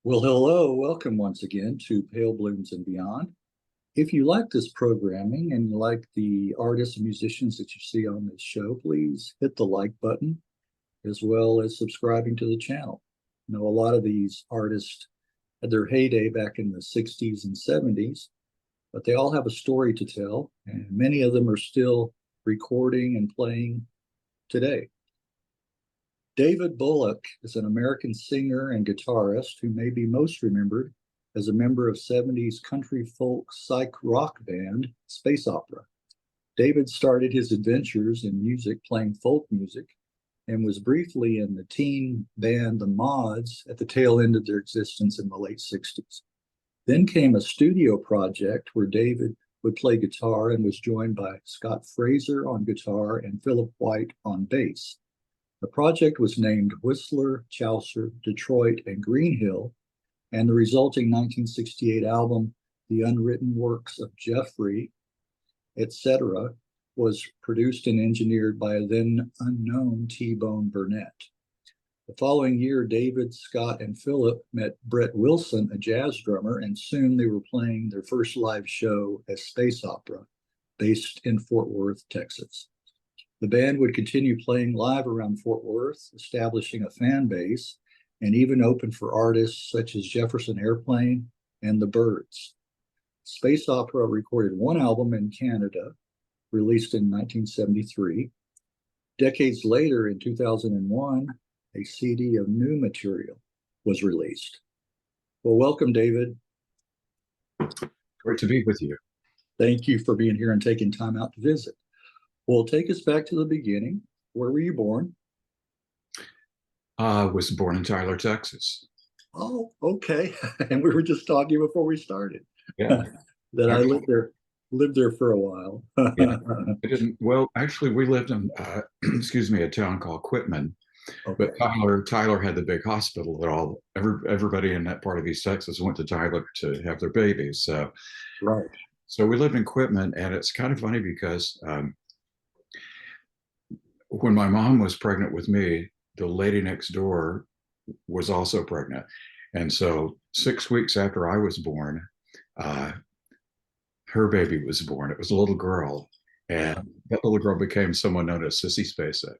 Well, hello, welcome once again to Pale Blooms and Beyond. If you like this programming and you like the artists and musicians that you see on this show, please hit the like button as well as subscribing to the channel. You know, a lot of these artists had their heyday back in the 60s and 70s, but they all have a story to tell, and many of them are still recording and playing today. David Bullock is an American singer and guitarist who may be most remembered as a member of 70s country folk psych rock band Space Opera. David started his adventures in music playing folk music and was briefly in the teen band The Mods at the tail end of their existence in the late 60s. Then came a studio project where David would play guitar and was joined by Scott Fraser on guitar and Philip White on bass. The project was named Whistler, Chaucer, Detroit, and Greenhill, and the resulting 1968 album, The Unwritten Works of Geoffrey, etc., was produced and engineered by a then unknown T-Bone Burnett. The following year, David, Scott, and Philip met Brett Wilson, a jazz drummer, and soon they were playing their first live show as Space Opera, based in Fort Worth, Texas. The band would continue playing live around Fort Worth, establishing a fan base, and even opened for artists such as Jefferson Airplane and the Byrds. Space Opera recorded one album in Canada, released in 1973. Decades later, in 2001, a CD of new material was released. Well, welcome, David. Great to be with you. Thank you for being here and taking time out to visit. Well, take us back to the beginning. Where were you born? I was born in Tyler, Texas. Oh, okay. And we were just talking before we started. Yeah. That I lived there for a while. Yeah. I didn't, well, actually, we lived in, excuse me, a town called Quitman. Okay. But Tyler had the big hospital that everybody in that part of East Texas went to Tyler to have their babies. So, Right. so we lived in Quitman, and it's kind of funny because when my mom was pregnant with me, the lady next door was also pregnant. And so 6 weeks after I was born, her baby was born. It was a little girl. And that little girl became someone known as Sissy Spacek.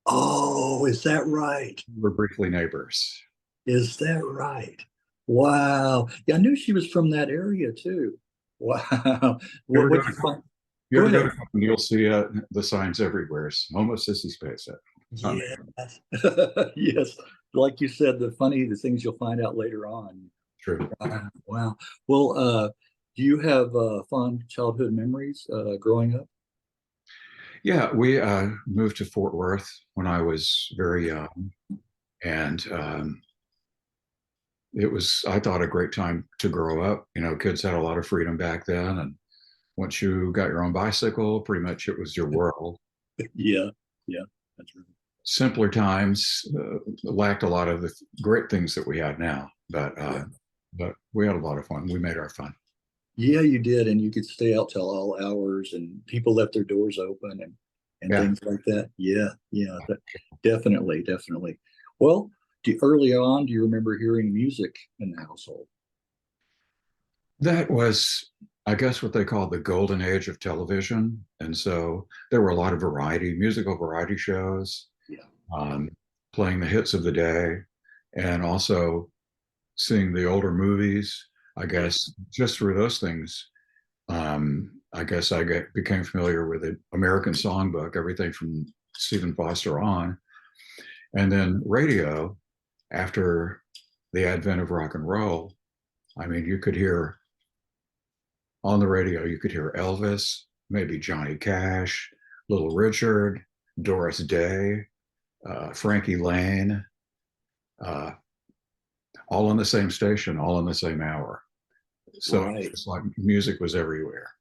Oh, is that right? We were briefly neighbors. Is that right? Wow. Yeah, I knew she was from that area too. Wow. You ever go What to, you find? you Go ever go ahead. to Compton, you'll see the signs everywhere. Home of Sissy Spacek. It's not me. Yes. Yes. Like you said, the things you'll find out later on. True. Wow. Well, do you have fond childhood memories growing up? Yeah, we moved to Fort Worth when I was very young. And it was, I thought, a great time to grow up. You know, kids had a lot of freedom back then. And once you got your own bicycle, pretty much it was your world. Yeah. Yeah. That's right. Simpler times lacked a lot of the great things that we have now, Yeah. but we had a lot of fun. We made our fun. Yeah, you did, and you could stay out till all hours, and people left their doors open and Yeah, things like that. Yeah, yeah, definitely, definitely. Well, early on, do you remember hearing music in the household? that was, I guess, what they call the golden age of television. And so there were a lot of musical variety shows, Yeah, um, playing the hits of the day, and also seeing the older movies. I yeah, guess just through those things, I guess became familiar with the American Songbook, everything from Stephen Foster on, and then radio. After the advent of rock and roll, I mean, you could hear on the radio, you could hear Elvis, maybe Johnny Cash, Little Richard, Doris Day, Frankie Lane, uh, all on the same station, all in the same hour. So right. it's like music was everywhere.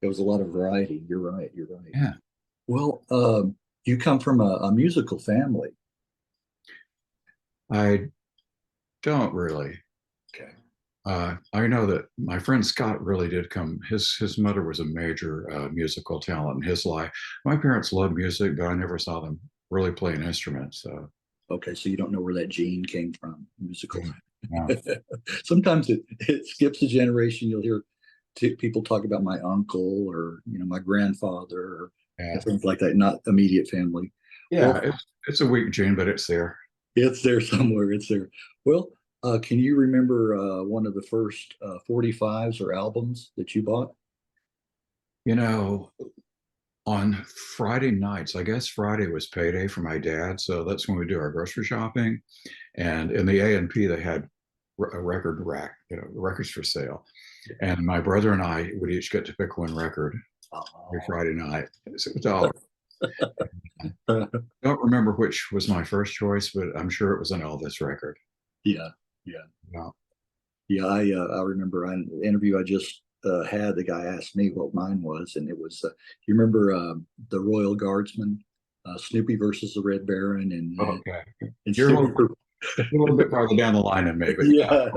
There was a lot of variety. You're right. You're right. Yeah. Well, you come from a musical family. I don't really. Okay. I know that my friend Scott really did come. His mother was a major musical talent in his life. My parents loved music, but I never saw them really play an instrument. So Okay, so you don't know where that gene came from, musical. Yeah. Sometimes it skips a generation. You'll hear people talk about my uncle or my grandfather or Yeah. things like that, not immediate family. Yeah. Well, It's a weak gene, but it's there. it's there somewhere. It's there. Well, can you remember one of the first 45s or albums that you bought? You know, on Friday nights, I guess Friday was payday for my dad. So that's when we do our grocery shopping. And in the A&P, they had a record rack, records for sale. And my brother and I would each get to pick one record every Oh. Friday night. It's $1. I don't remember which was my first choice, but I'm sure it was an Elvis record. Yeah, yeah, Yeah. yeah. I remember an interview I just had. The guy asked me what mine was, and it was. You remember the Royal Guardsman, Snoopy versus the Red Baron, Okay. and You're Snoopy. a little bit farther down the line than me, but yeah,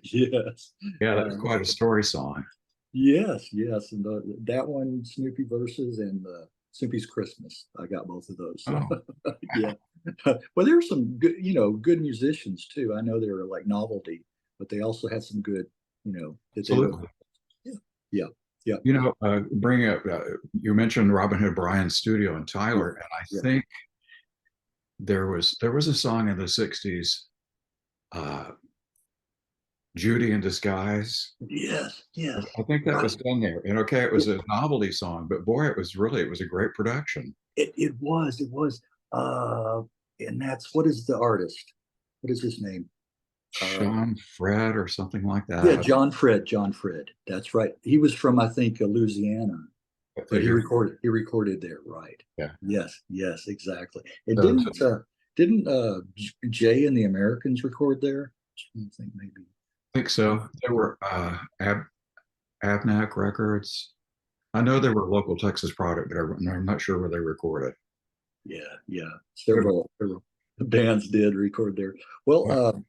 Yeah, yes, yeah, that's uh, quite a story song. yes, yes, and that one, Snoopy versus and Snoopy's Christmas. I got both of those. So, Oh, yeah. Well, there were some good, good musicians too. I know they were like novelty, but they also had some good, that they wrote. absolutely. Yeah, yeah, yeah, Bring up, you mentioned Robin Hood Bryan's studio in yeah, Tyler, and I yeah. think there was a song in the 60s, uh, Judy in Disguise. Yes, yes. I think that Right. was done there. And okay, it was It, a novelty song, but boy, it was a great production. it was. Uh, and that's what is the artist? What is his name? Uh, Sean Fred or something like yeah, that. John Fred. That's right. He was from, I think, Louisiana, I but he figure. recorded there, right? Yeah. Yes, yes, exactly. And So, didn't Jay and the Americans record there? I think maybe. I think so. There were Abnac Records. I know they were a local Texas product, but I'm not sure where they recorded. Yeah, yeah. Could have Several bands did record there. Well, been.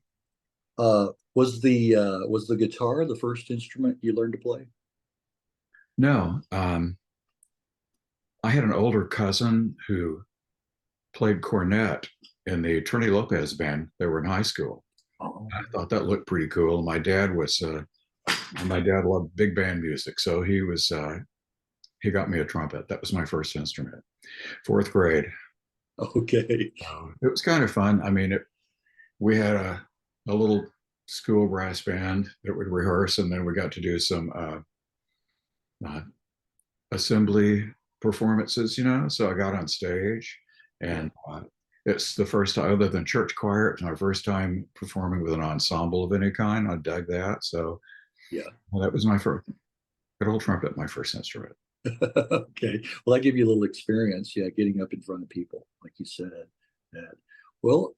was the guitar the first instrument you learned to play? No, I had an older cousin who played cornet in the Trinity Lopez band. They were in high school. Oh, I thought that looked pretty cool. My dad loved big band music, so he got me a trumpet. That was my first instrument, fourth grade. okay. It was kind of fun. I mean, we had a little school brass band that would rehearse, and then we got to do some uh, assembly performances. So I got on stage, Yeah, and it's the first time, other than church choir, it's my first time performing with an ensemble of any kind. I dug that. So yeah. well, that was my first good old trumpet, my first instrument. Okay. Well, that give you a little experience, yeah, getting up in front of people, like you said. That. Well,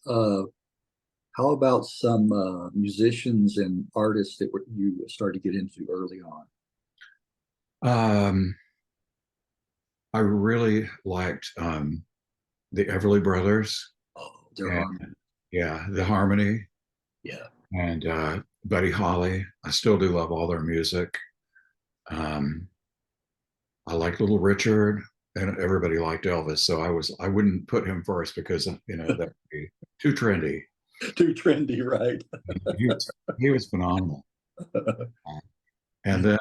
how about some musicians and artists that you started to get into early on? Um, I really liked the Everly Brothers, Oh, their and harmony. yeah, the harmony, Yeah. and Buddy Holly. I still do love all their music. Um, I like Little Richard, and everybody liked Elvis, so I wouldn't put him first because that would be too trendy. Too trendy, right? He was phenomenal. And then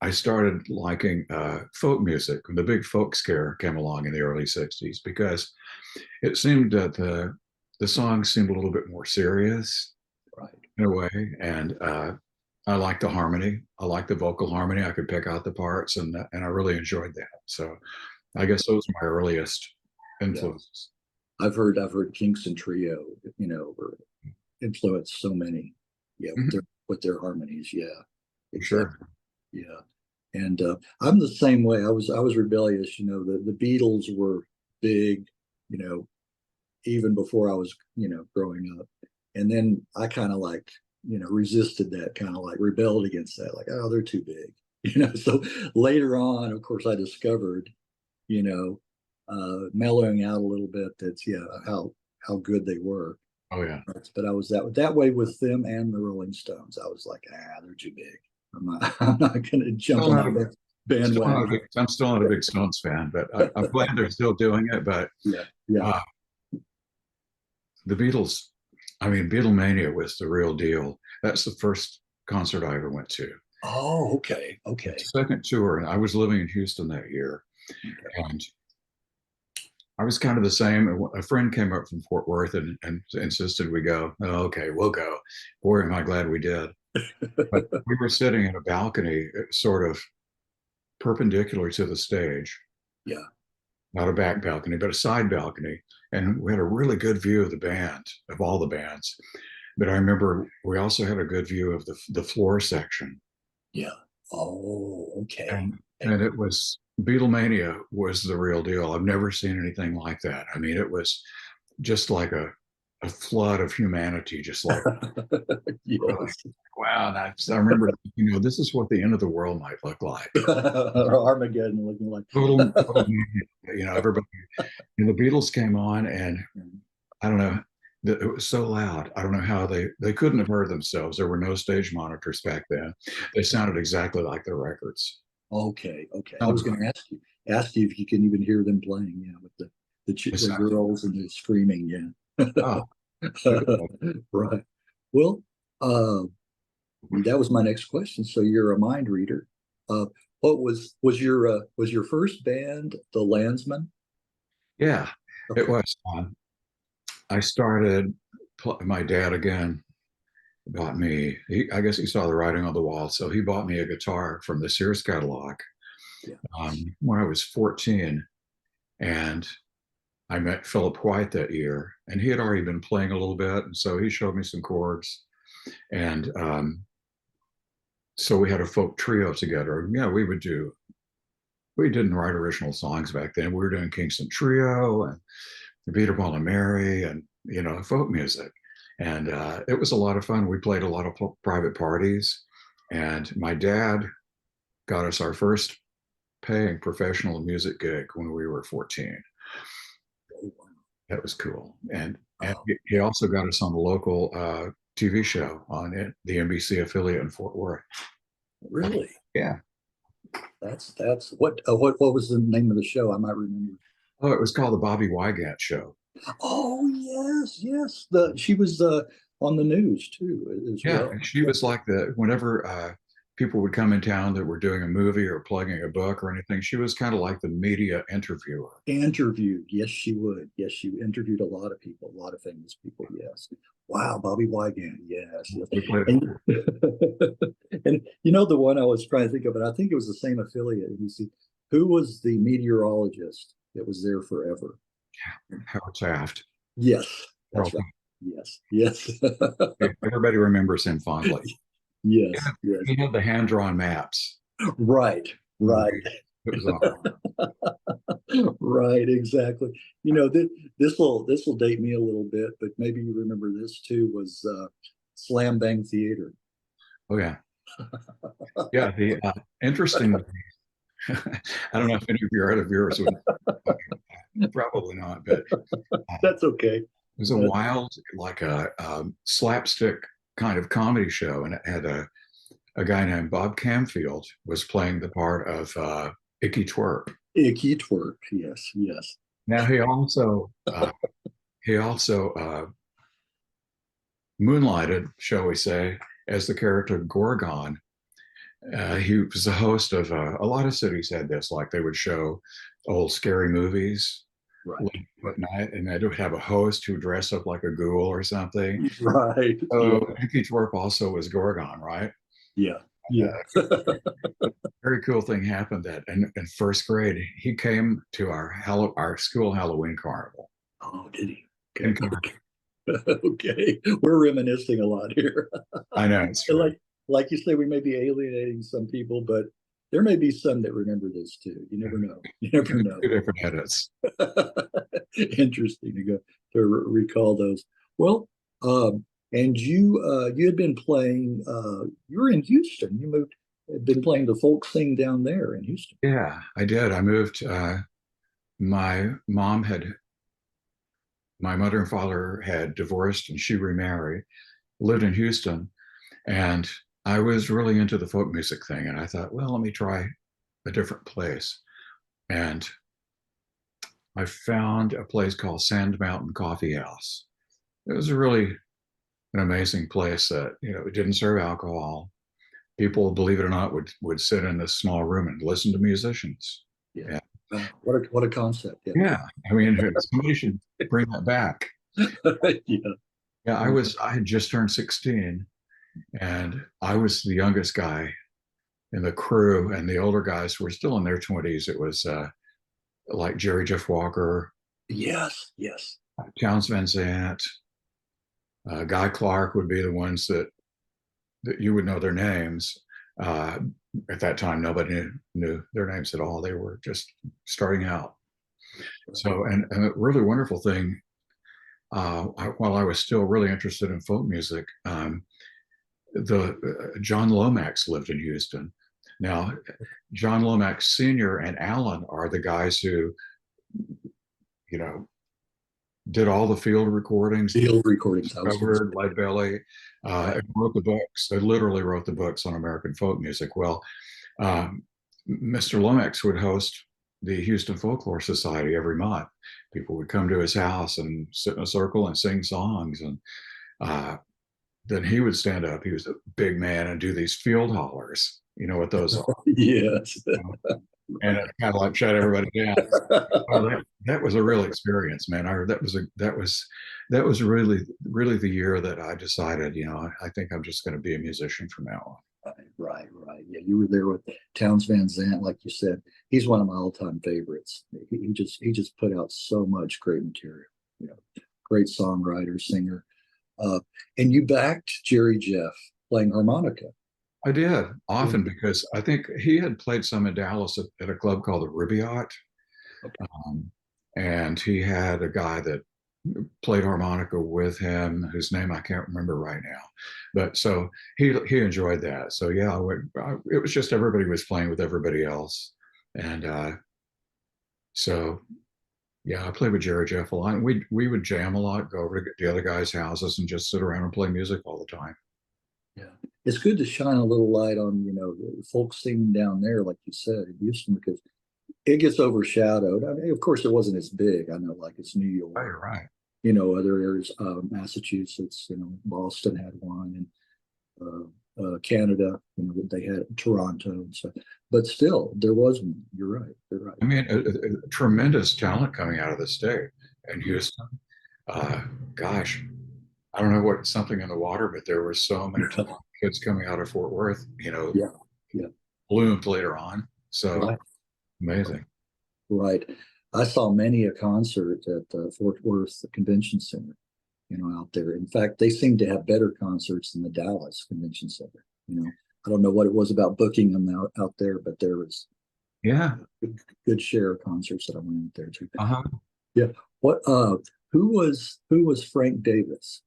I started liking folk music when the big folk scare came along in the early '60s because it seemed that the songs seemed a little bit more serious Right. in a way, and I like the harmony. I like the vocal harmony. I could pick out the parts, and I really enjoyed that. So I guess those are my earliest Yeah. influences. I've heard Kingston Trio, or influenced so many. Yeah, with Mhm, their harmonies. Yeah, for sure. exactly. Yeah, and I'm the same way. I was rebellious. The Beatles were big. You know, even before I was growing up, and then I kind of like resisted that, kind of like rebelled against that. Like, oh, they're too big. So later on, of course, I discovered you know, mellowing out a little bit. That's how good they were. Oh yeah. But I was that way with them and the Rolling Stones. I was like, they're too big. I'm not going to jump Still on not a, that still not a bandwagon. big, I'm still not a big Stones fan, but I'm glad they're still doing it. But Yeah, yeah, uh, the Beatles, I mean, Beatlemania was the real deal. That's the first concert I ever went to. Oh, okay, okay, Second tour, and I was living in Houston that year, okay. and I was kind of the same. A friend came up from Fort Worth and insisted we go. Oh, okay, we'll go. Boy, am I glad we did. But we were sitting in a balcony, sort of perpendicular to the stage, Yeah. not a back balcony, but a side balcony. And we had a really good view of the band, of all the bands. But I remember we also had a good view of the floor section. Yeah. Oh, okay. And it was Beatlemania was the real deal. I've never seen anything like that. I mean, it was just like a flood of humanity, just like really, Yes. wow. I remember, this is what the end of the world might look like. Armageddon looking like. Total everybody. And the Beatles came on, and I don't know, it was so loud. I don't know how they couldn't have heard themselves. There were no stage monitors back then. They sounded exactly like their records. Okay, okay. I was Sounded going to ask you if you can even hear them playing, yeah, with the like, girls and the screaming, yeah. oh, Right. Well, uh, that was my next question. So you're a mind reader. Uh, what was your first band the Landsman? yeah, it Okay. was. I started. My dad again bought me. I guess he saw the writing on the wall, so he bought me a guitar from the Sears catalog Yeah. when I was 14, and I met Philip White that year, and he had already been playing a little bit, and so he showed me some chords, and so we had a folk trio together. Yeah, we didn't write original songs back then. We were doing Kingston Trio and Peter Paul and Mary, and folk music, and it was a lot of fun. We played a lot of private parties, and my dad got us our first paying professional music gig when we were 14. Oh, wow. That was cool. And Oh, he also got us on the local TV show on the NBC affiliate in Fort Worth. really? Yeah. That's what was the name of the show? I might remember. Oh, it was called the Bobby Wygant Show. Oh, yes, yes. She was on the news too as Yeah, well. and she was like whenever people would come in town that were doing a movie or plugging a book or anything, she was kind of like the media interviewer. Interviewed, yes, she would. Yes, she interviewed a lot of people, a lot of famous people. Yes. Wow, Bobby Wygant. Yes, yes. We played. And, and the one I was trying to think of, and I think it was the same affiliate. You see, who was the meteorologist that was there forever? Howard Taft. Yes, Carl that's right. Yes, yes, Taft. Everybody remembers him fondly. yes, yes. He had the hand-drawn maps. Right, right. It was awesome. Right, exactly. This will date me a little bit, but maybe you remember this too, was Slam Bang Theater. Oh yeah, yeah. The interesting. I don't know if any of your other viewers would. Probably not, but That's okay. it was a wild, like a slapstick kind of comedy show, and it had a guy named Bob Camfield was playing the part of Icky Twerp. Icky Twerp. Yes, yes. Now he also moonlighted, shall we say, as the character Gorgon. He was the host of a lot of cities had this, like they would show old scary movies Right, late at night, and they would have a host who dressed up like a ghoul or something. right. So Yeah, Icky Twerp also was Gorgon, right? yeah, yeah. Very cool thing happened that in first grade he came to our school Halloween carnival. Oh, did he? In, Okay. Okay. We're reminiscing a lot here. I know it's And true. like you say, we may be alienating some people, but there may be some that remember this too. You never know. You never know. Two different edits. Interesting to go to recall those. Well, and you had been playing. You were in Houston. Had been playing the folk scene down there in Houston. Yeah, I did. I moved. My mom had, my mother and father had divorced, and she remarried. Lived in Houston, and I was really into the folk music thing. And I thought, well, let me try a different place. And I found a place called Sand Mountain Coffee House. It was a really an amazing place that, it didn't serve alcohol. People, believe it or not, would sit in this small room and listen to musicians. Yeah. Yeah. What a concept. Yeah. Yeah. I mean, somebody should bring that back. Yeah. Yeah, I had just turned 16 and I was the youngest guy in the crew, and the older guys were still in their 20s. It was like Jerry Jeff Walker, Yes. Yes. Townes Van Zandt, Guy Clark would be the ones that you would know their names. Uh, at that time, nobody knew their names at all. They were just starting out. So, and a really wonderful thing, while I was still really interested in folk music, the John Lomax lived in Houston. Now, John Lomax Sr. and Alan are the guys who, you know, did all the field recordings, Field recordings. covered Lead Belly, and wrote the books. They literally wrote the books on American folk music. Well, Mr. Lomax would host the Houston Folklore Society every month. People would come to his house and sit in a circle and sing songs. And then he would stand up. He was a big man and do these field hollers. You know what those are? Yes. And it kind of like shut everybody down. Well, that was a real experience, man. That was really the year that I decided, I think I'm just going to be a musician from now on. Right. Yeah, you were there with Townes Van Zandt, like you said. He's one of my all-time favorites. He just put out so much great material. Great songwriter, singer. And you backed Jerry Jeff playing harmonica. I did often because I think he had played some in Dallas at a club called the Riviat. Okay. And he had a guy that played harmonica with him, whose name I can't remember right now. But so he enjoyed that. So yeah, it was just everybody was playing with everybody else. And so yeah, I played with Jerry Jeff a lot. We would jam a lot, go over to the other guys' houses and just sit around and play music all the time. Yeah. It's good to shine a little light on, the folk scene down there, like you said, in Houston, because it gets overshadowed. I mean, of course, it wasn't as big. I know, like it's New York. Oh, you're right. Other areas, Massachusetts, Boston had one, and Canada, they had Toronto and stuff. But still, there was one. You're right. You're right. I mean, a tremendous talent coming out of the state and Houston. Gosh, I don't know what something in the water, but there were so many kids coming out of Fort Worth, Yeah. bloomed later on. So right. Amazing. Right. I saw many a concert at Fort Worth Convention Center, out there. In fact, they seem to have better concerts than the Dallas Convention Center. I don't know what it was about booking them out there, but there was a good share of concerts that I went out there to. Uh-huh. Yeah. What? Who was Frank Davis?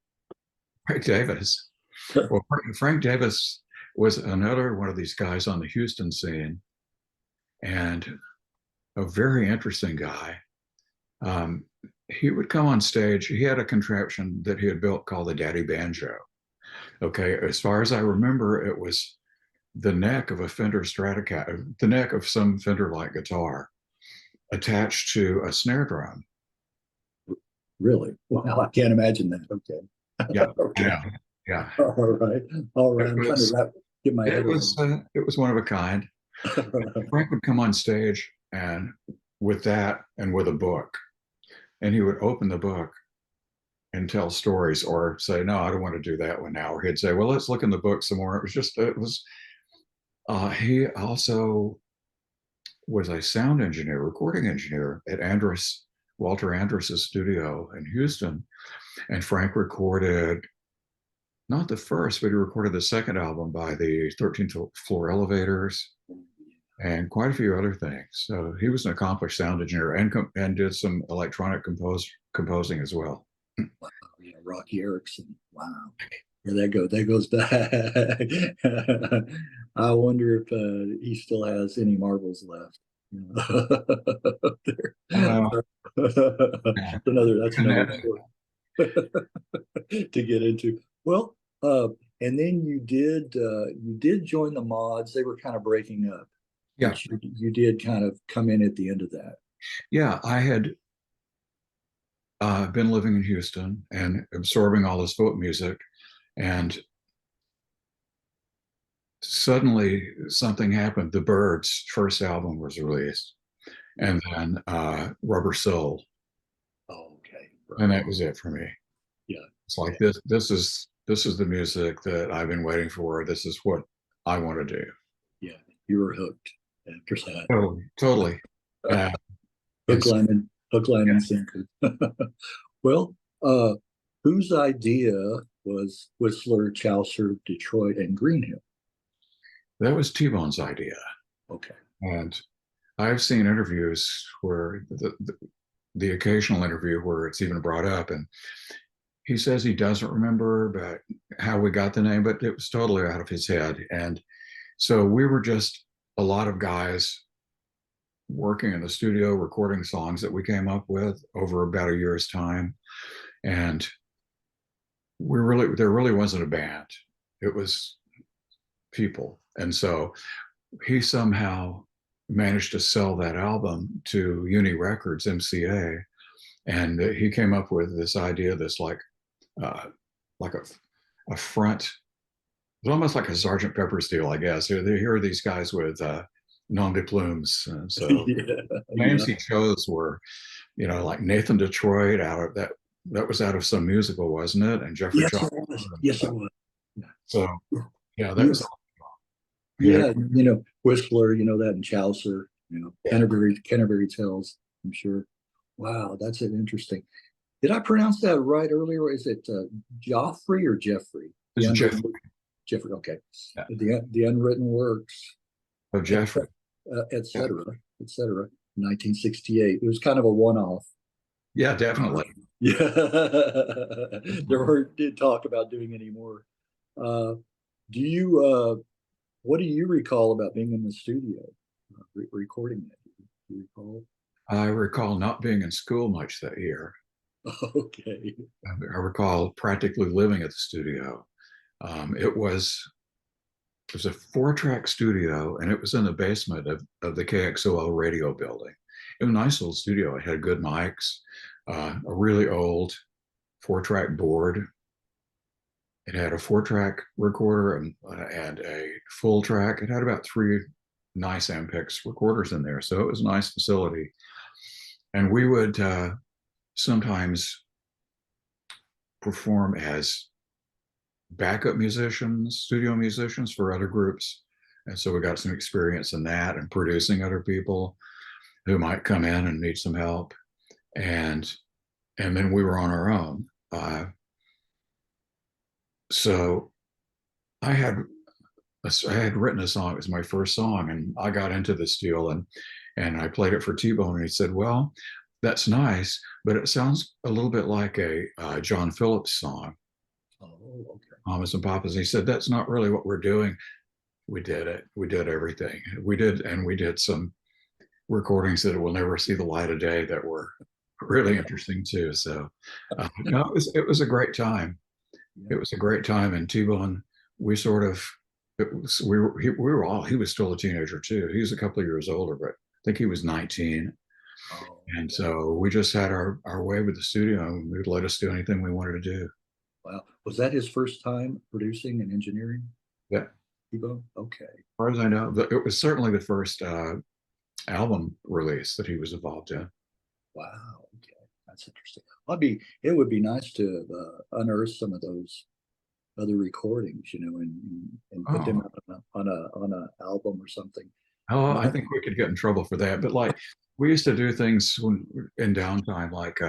Frank Davis. Well, Frank Davis was another one of these guys on the Houston scene, and a very interesting guy. He would come on stage. He had a contraption that he had built called the Daddy Banjo. Okay, as far as I remember, it was the neck of a Fender Stratocaster, the neck of some Fender-like guitar, attached to a snare drum. Really? Well, I can't imagine that. Okay. Yeah. Okay. Yeah. All right. I'm trying to get my head around. It was one of a kind. Frank would come on stage and with that and with a book, and he would open the book and tell stories or say, no, I don't want to do that one now. Or he'd say, well, let's look in the book some more. He also was a sound engineer, recording engineer at Walter Andrus's studio in Houston. And Frank recorded not the first, but he recorded the second album by the 13th Floor Elevators and quite a few other things. So he was an accomplished sound engineer and did some electronic composing as well. Wow, yeah, Rocky Erickson. Wow. Yeah, that goes back. I wonder if he still has any marbles left. That's another story to get into. Well, and then you did join the Mods. They were kind of breaking up. Yeah, you did kind of come in at the end of that. Yeah, I had been living in Houston and absorbing all this folk music. And suddenly something happened. The Byrds' first album was released, and then Rubber Soul, Oh, okay. and Right. that was it for me. Yeah. It's like this is the music that I've been waiting for. This is what I want to do. Yeah. You were hooked after that. Totally, totally. Uh, and so, Hook, line, yeah, and sinker. Well, whose idea was Whistler, Chaucer, Detroit, and Greenhill? that was T-Bone's idea. Okay. And I've seen interviews where the occasional interview where it's even brought up, and he says he doesn't remember but how we got the name, but it was totally out of his head. And so we were just a lot of guys working in the studio, recording songs that we came up with over about a year's time. And there really wasn't a band. It was people. And so he somehow managed to sell that album to Uni Records, MCA, and he came up with this idea, this uh, like a front. It's almost like a Sergeant Pepper's deal, I guess. Here are these guys with nom de plumes, and so Yeah. names Yeah. he chose were, like Nathan Detroit out of that was out of some musical, wasn't it? And Jeffrey Yes, Chaucer. it was. Yes, it was. So yeah, that Yeah. was yeah, Yeah. Whistler, that, and Chaucer, Canterbury Tales, I'm sure. Wow, that's an interesting. Did I pronounce that right earlier? Is it Joffrey or Jeffrey? The this is Jeff unwritten Jeffrey. Okay. yeah, The unwritten works, of Jeffrey. et Yeah, cetera, et cetera. 1968. It was kind of a one-off. yeah, definitely. Yeah. There weren't did talk about doing any more. Uh, do you what do you recall about being in the studio recording it? Do you recall? I recall not being in school much that year. Okay. I recall practically living at the studio. Um, it was it was a 4-track studio, and it was in the basement of the KXOL radio building. It was a nice little studio. It had good mics, a really old 4-track board. It had a 4-track recorder and a full track. It had about 3 nice Ampex recorders in there, so it was a nice facility. And we would sometimes perform as backup musicians, studio musicians for other groups. And so we got some experience in that and producing other people who might come in and need some help. And then we were on our own. So I had I had written a song. It was my first song, and I got into this deal and I played it for T-Bone, and he said, "Well, that's nice, but it sounds a little bit like a John Phillips song, Oh, okay. Mamas and Papas." And he said, "That's not really what we're doing." We did it. We did everything. We did some recordings that will never see the light of day that were really interesting too. So, no, it was a great time. It Yeah. was a great time. And T-Bone, we sort of, we were all, he was still a teenager too. He was a couple of years older, but I think he was 19. Oh, And okay. so we just had our way with the studio, and we would let us do anything we wanted to do. Wow. Was that his first time producing and engineering, Yeah. As T-Bone? Okay. far as I know, it was certainly the first album release that he was involved in. Wow. Okay. That's interesting. It would be nice to unearth some of those other recordings, and put them Oh, out on a album or something. oh, I My, think we could get in trouble for that. But like, we used to do things in downtime, like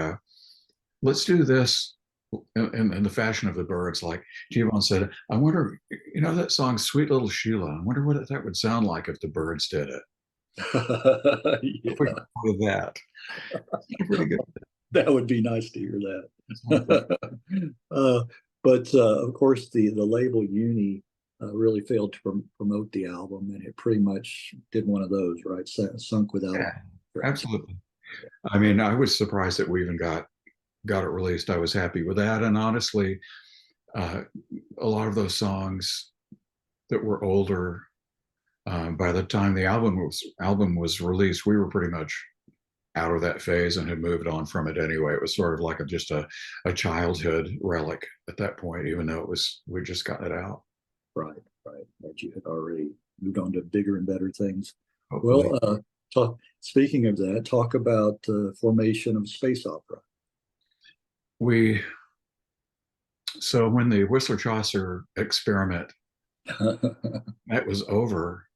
let's do this in the fashion of the Byrds. Like T-Bone said, I wonder, that song "Sweet Little Sheila." I wonder what that would sound like if the Byrds did it. If we yeah, could do that, pretty good. that would be nice to hear Sounds like that. But of course, the label Uni really failed to promote the album, and it pretty much did one of those, right? Sunk without a yeah, track. absolutely. I mean, I was surprised that we even got it released. I was happy with that, and honestly, uh, a lot of those songs that were older, by the time the album was released, we were pretty much out of that phase and had moved on from it anyway. It was sort of like just a childhood relic at that point, even though we just got it out. Right, right. That you had already moved on to bigger and better things. Hopefully. Well, speaking of that, talk about formation of space opera. So when the Whistler Chaucer experiment that was over,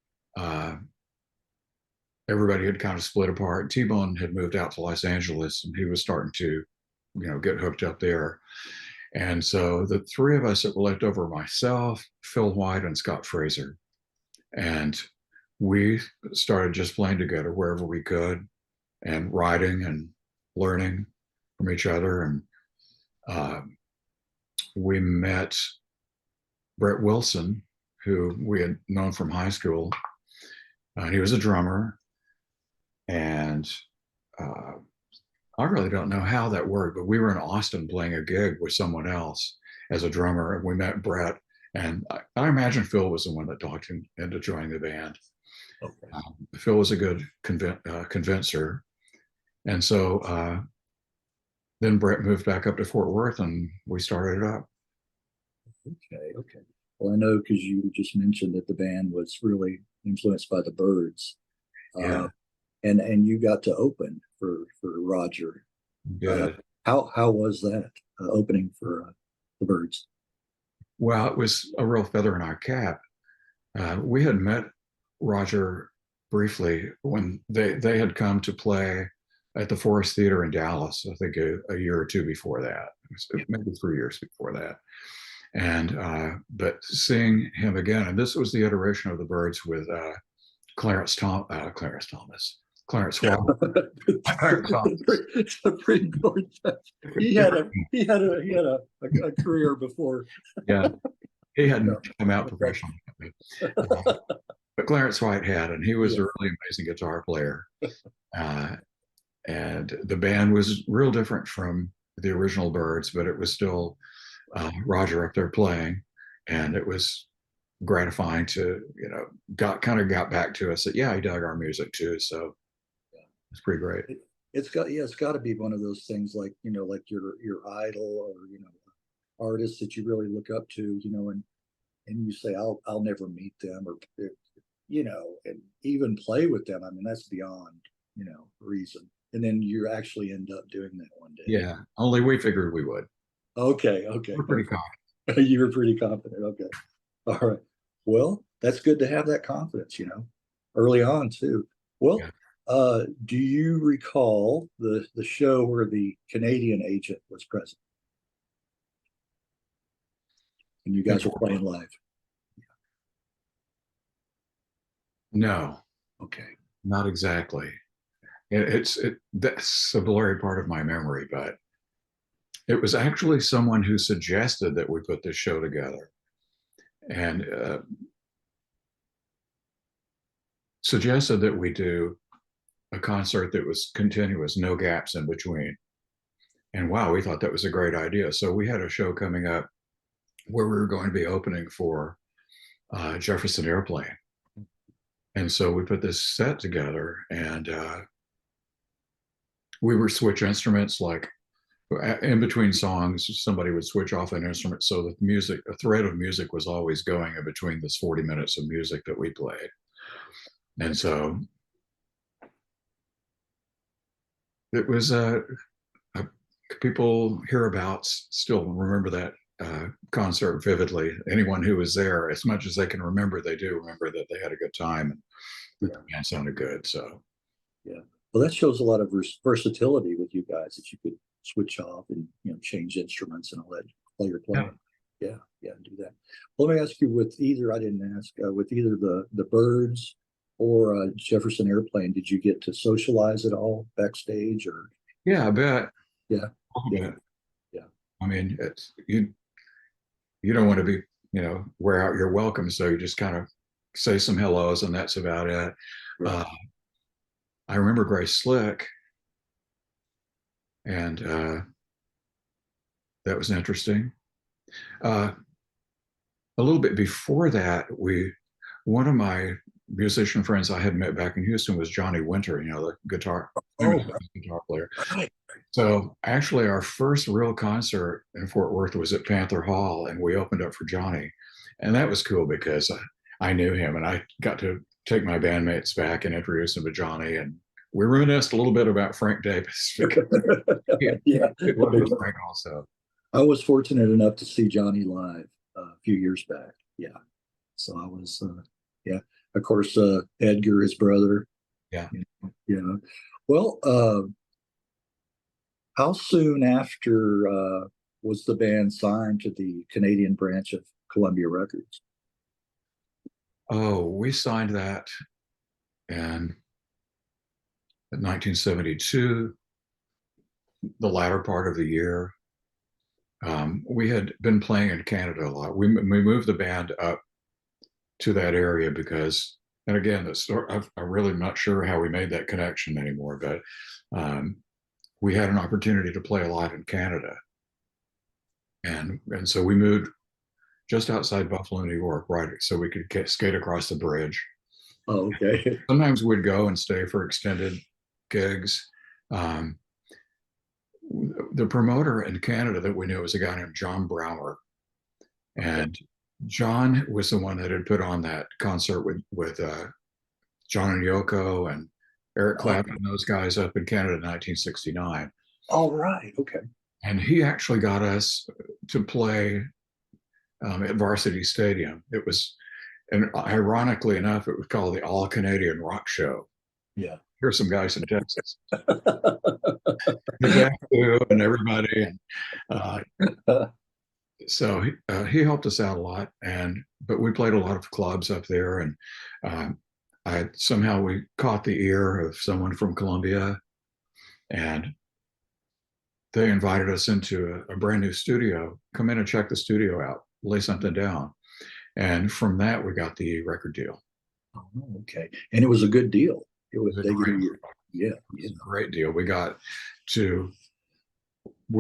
everybody had kind of split apart. T-Bone had moved out to Los Angeles, and he was starting to, get hooked up there. And so the three of us that were left over, myself, Phil White, and Scott Fraser, and we started just playing together wherever we could, and writing and learning from each other. And we met Brett Wilson, who we had known from high school. He was a drummer, and I really don't know how that worked, but we were in Austin playing a gig with someone else as a drummer, and we met Brett. And I imagine Phil was the one that talked him into joining the band. Okay. Phil was a good convincer. And so then Brett moved back up to Fort Worth, and we started it up. Okay, okay. Well, I know because you just mentioned that the band was really influenced by the Byrds. Yeah. And you got to open for Roger. Good. How was that opening for the Byrds? Well, it was a real feather in our cap. We had met Roger briefly when they had come to play at the Forest Theater in Dallas, I think a year or two before that, maybe 3 years before that. And but seeing him again, and this was the iteration of the Byrds with Clarence White. Clarence Thomas. Supreme Court judge. He had a career before. Yeah, he hadn't come out professionally, but Clarence White had, and he was a really amazing guitar player. And the band was real different from the original Byrds, but it was still Roger up there playing, and it was gratifying to got back to us that he dug our music too. So it's pretty great. It's got to be one of those things like like your idol or artists that you really look up to, and you say I'll never meet them or and even play with them. I mean, that's beyond reason. And then you actually end up doing that one day. Yeah, only we figured we would. Okay. We're pretty confident. You were pretty confident. Okay. All right. Well, that's good to have that confidence, early on too. Well, do you recall the show where the Canadian agent was present? And you guys were playing live? No. Okay. Not exactly. That's a blurry part of my memory, but it was actually someone who suggested that we put this show together, and suggested that we do a concert that was continuous, no gaps in between. And wow, we thought that was a great idea. So we had a show coming up where we were going to be opening for Jefferson Airplane. And so we put this set together, and we would switch instruments, like in between songs, somebody would switch off an instrument so that a thread of music was always going in between this 40 minutes of music that we played. And so it was people hereabouts still remember that concert vividly. Anyone who was there, as much as they can remember, they do remember that they had a good time, and the band sounded good. So well, that shows a lot of versatility with you guys, that you could switch off and change instruments and all that while you're playing. Yeah, do that. Well, let me ask you, with either the Byrds or Jefferson Airplane, did you get to socialize at all backstage? Or I bet. Yeah. I mean, you don't want to be wear out your welcome, so you just kind of say some hellos, and that's about it. Right. I remember Grace Slick, and that was interesting. A little bit before that, one of my musician friends I had met back in Houston was Johnny Winter, the famous Oh, guitar player. right. So actually, our first real concert in Fort Worth was at Panther Hall, and we opened up for Johnny, and that was cool because I knew him, and I got to take my bandmates back and introduce them to Johnny, and we reminisced a little bit about Frank Davis because he Yeah. loved his Frank also. I was fortunate enough to see Johnny live a few years back. Yeah. So I was, yeah. Of course, Edgar, his brother. Yeah. Yeah. Well, how soon after was the band signed to the Canadian branch of Columbia Records? Oh, we signed that in 1972, the latter part of the year. We had been playing in Canada a lot. We moved the band up to that area because, and again, I'm really not sure how we made that connection anymore, but we had an opportunity to play a lot in Canada. And so we moved just outside Buffalo, New York, right, so we could skate across the bridge. Oh, okay. Sometimes we'd go and stay for extended gigs. Um, the promoter in Canada that we knew was a guy named John Brower, and John was the one that had put on that concert with John and Yoko and Eric Clapton and those guys up in Canada in 1969. All right. Okay. And he actually got us to play at Varsity Stadium. It was, and ironically enough, it was called the All Canadian Rock Show. Yeah. Here's some guys in Texas, and everybody, and so he helped us out a lot. But we played a lot of clubs up there, and we caught the ear of someone from Columbia, and they invited us into a brand new studio. Come in and check the studio out, lay something down, and from that we got the record deal. Oh, okay. And it was a good deal. It was a great, yeah, a great deal. We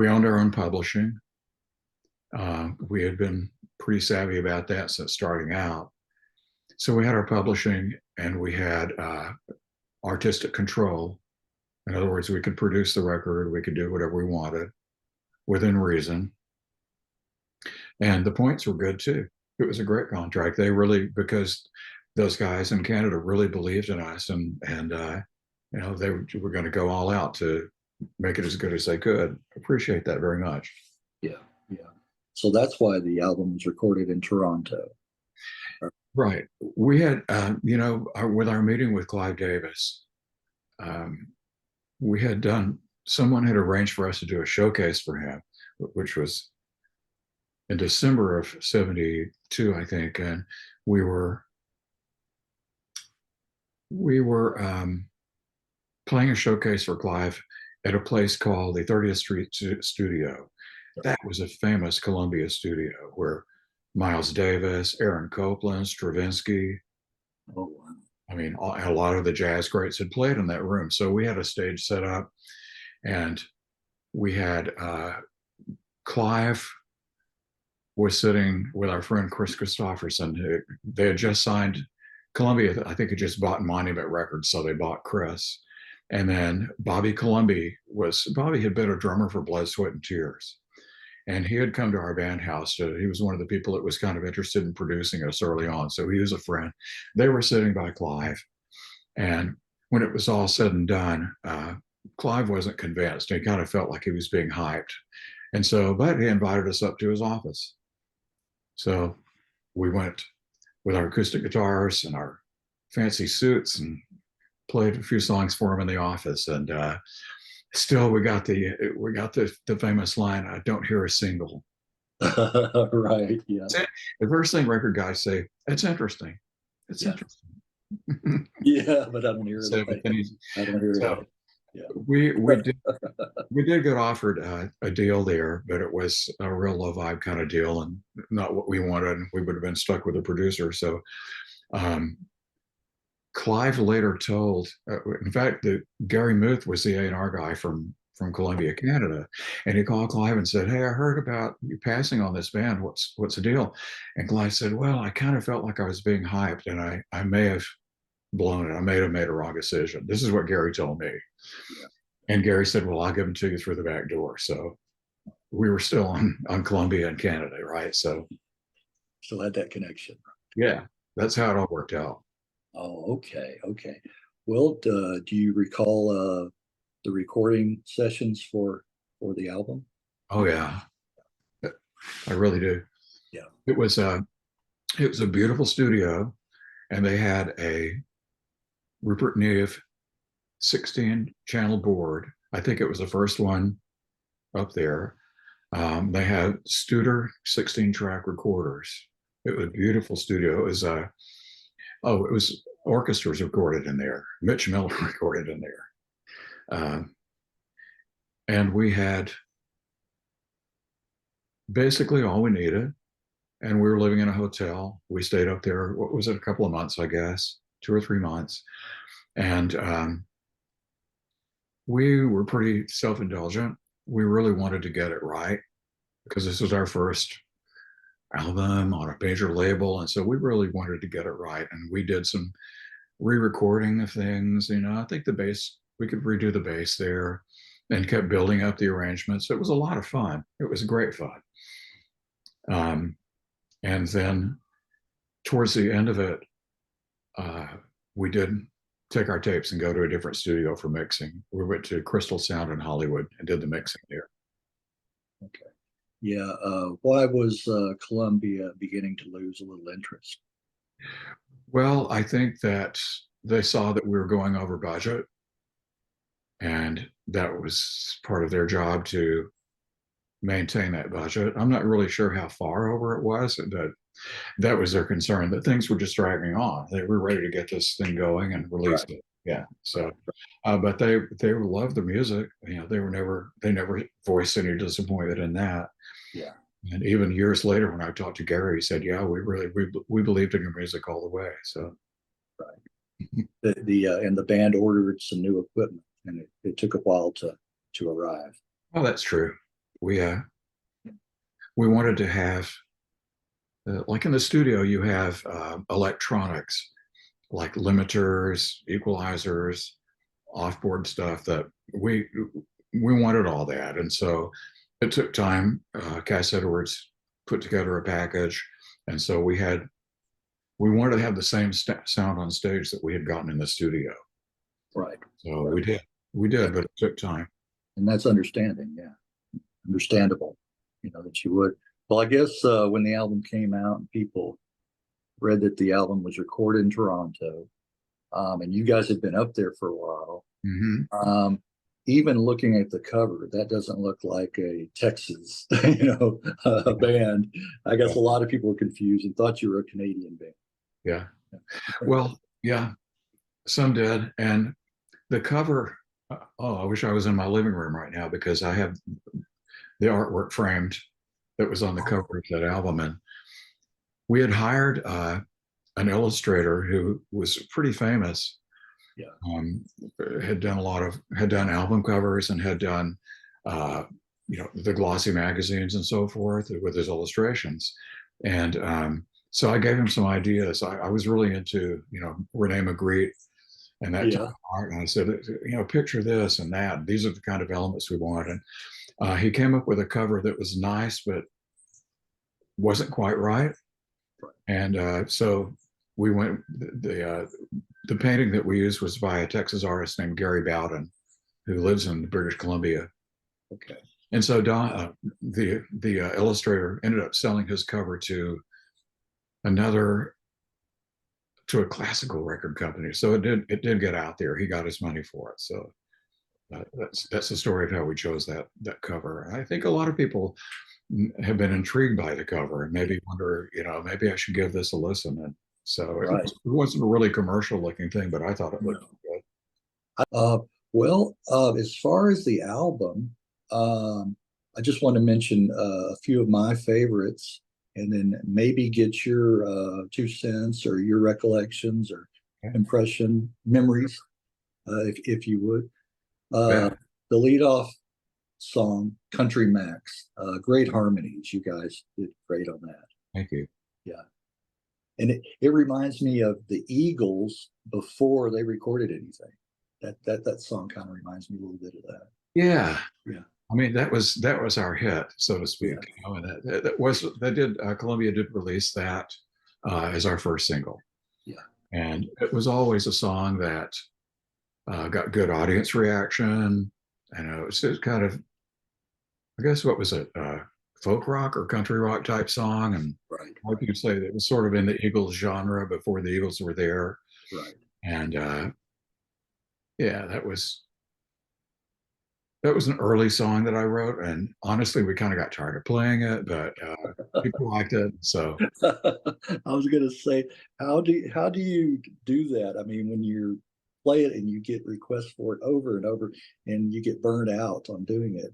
owned our own publishing. We had been pretty savvy about that since starting out. So we had our publishing and we had artistic control. In other words, we could produce the record, we could do whatever we wanted within reason. And the points were good too. It was a great contract. Because those guys in Canada really believed in us, and they were going to go all out to make it as good as they could. Appreciate that very much. Yeah, yeah. So that's why the album was recorded in Toronto. Right. We had, with our meeting with Clive Davis, someone had arranged for us to do a showcase for him, which was in December of 72, I think. And we were playing a showcase for Clive at a place called the 30th Street Studio. That was a famous Columbia studio where Miles Davis, Aaron Copland, Stravinsky, I mean, a lot of the jazz greats had played in that room. So we had a stage set up, and we had Clive was sitting with our friend Chris Christopherson. They had just signed Columbia, I think, had just bought Monument Records, so they bought Chris. And then Bobby had been a drummer for Blood, Sweat, and Tears. And he had come to our band house. He was one of the people that was kind of interested in producing us early on. So he was a friend. They were sitting by Clive. And when it was all said and done, Clive wasn't convinced. He kind of felt like he was being hyped. But he invited us up to his office. So we went with our acoustic guitars and our fancy suits and played a few songs for him in the office. And still we got the famous line, "I don't hear a single." Right. Yeah. The first thing record guys say, "It's interesting. It's interesting." Yeah, but I don't hear it. I don't hear it. Yeah. We did get offered a deal there, but it was a real low vibe kind of deal and not what we wanted. And we would have been stuck with a producer. So Clive later told, in fact, that Gary Muth was the A&R guy from Columbia, Canada, and he called Clive and said, "Hey, I heard about you passing on this band. What's the deal?" And Clive said, "Well, I kind of felt like I was being hyped, and I may have blown it. I made a wrong decision. This is what Gary told me. Yeah. And Gary said, well, I'll give them to you through the back door. So we were still on Columbia and Canada, right? So Still had that connection. yeah, that's how it all worked out. Oh, okay, okay. Well, do you recall the recording sessions for the album? Oh yeah, I really do. Yeah. It was a beautiful studio, and they had a Rupert Neve 16 channel board. I think it was the first one up there. They had Studer 16 track recorders. It was a beautiful studio. It was orchestras recorded in there. Mitch Miller recorded in there. And we had basically all we needed. And we were living in a hotel. We stayed up there, what was it, a couple of months, I guess, 2 or 3 months. And we were pretty self-indulgent. We really wanted to get it right because this was our first album on a major label. And so we really wanted to get it right. And we did some re-recording of things. I think the bass, we could redo the bass there and kept building up the arrangements. It was a lot of fun. It was great fun. And then towards the end of it, we did take our tapes and go to a different studio for mixing. We went to Crystal Sound in Hollywood and did the mixing there. Okay. Yeah. Why was Columbia beginning to lose a little interest? Well, I think that they saw that we were going over budget, and that was part of their job to maintain that budget. I'm not really sure how far over it was, but that was their concern, that things were just dragging on. They were ready to get this thing going and release it. Yeah. So, but they loved the music. They never voiced any disappointment in that. Yeah. And even years later, when I talked to Gary, he said, "Yeah, we believed in your music all the way." So, right. And the band ordered some new equipment, and it took a while to arrive. Oh, that's true. We wanted to have, like in the studio, you have electronics like limiters, equalizers, offboard stuff that we wanted all that, and so it took time. Cass Edwards put together a package, and so we wanted to have the same sound on stage that we had gotten in the studio. Right. So right. we did, but it took time. And that's understanding. Yeah. Understandable, that you would. Well, I guess when the album came out and people read that the album was recorded in Toronto, and you guys had been up there for a while, even looking at the cover, that doesn't look like a Texas, band. I guess a lot of people were confused and thought you were a Canadian band. Yeah. Well, yeah, some did. And the cover, I wish I was in my living room right now because I have the artwork framed that was on the cover of that album. And we had hired an illustrator who was pretty famous. Yeah. Had done album covers and had done, the glossy magazines and so forth with his illustrations. And so I gave him some ideas. I was really into, Rene Magritte and that type of art. And I said, picture this and that. These are the kind of elements we want. And he came up with a cover that was nice, but wasn't quite right. And so we went, the painting that we used was by a Texas artist named Gary Bowden, who lives in British Columbia. Okay. And so Don, the illustrator, ended up selling his cover to a classical record company. So it did get out there. He got his money for it. So that's the story of how we chose that cover. I think a lot of people have been intrigued by the cover and maybe wonder, maybe I should give this a listen. And so it wasn't a really commercial looking thing, but I thought it looked good. Well, as far as the album, I just want to mention a few of my favorites, and then maybe get your 2 cents or your recollections or impression memories, if you would. The leadoff song, Country Max, great harmonies. You guys did great on that. Thank you. Yeah. And it reminds me of the Eagles before they recorded anything. That song kind of reminds me a little bit of that. Yeah. Yeah. I mean, that was our hit, so to speak. Yeah. You know, and Columbia did release that as our first single, Yeah. and it was always a song that got good audience reaction. And it's kind of, I guess, what was it, folk rock or country rock type song, and Right. like you say, it was sort of in the Eagles genre before the Eagles were there, Right. and yeah, that was an early song that I wrote, and honestly, we kind of got tired of playing it, but people liked it. So I was going to say, how do you do that? I mean, when you play it and you get requests for it over and over, and you get burned out on doing it,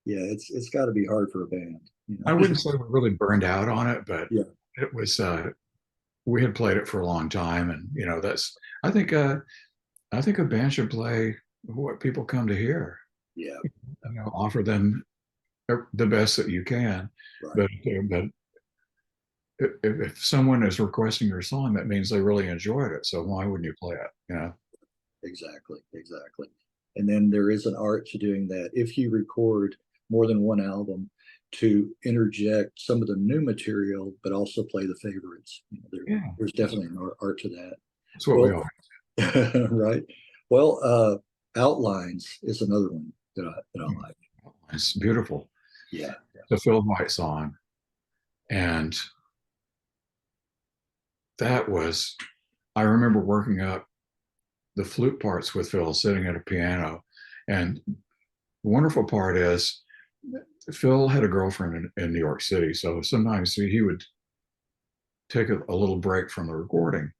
yeah, it's got to be hard for a band, you I know. wouldn't say we really burned out on it, but Yeah, it was we had played it for a long time, and that's I think uh, I think a band should play what people come to hear. yeah, Offer them the best that you can, right. but if someone is requesting your song, that means they really enjoyed it. So why wouldn't you play it? Exactly, exactly. And then there is an art to doing that. If you record more than one album, to interject some of the new material, but also play the favorites. Yeah, There's definitely an art to that. that's what we Well, are. right. Well, outlines is another one that I like. It's beautiful. Yeah, The Phil White song, and that was. I remember working up the flute parts with Phil sitting at a piano, and the wonderful part is Phil had a girlfriend in New York City, so sometimes he would take a little break from the recording.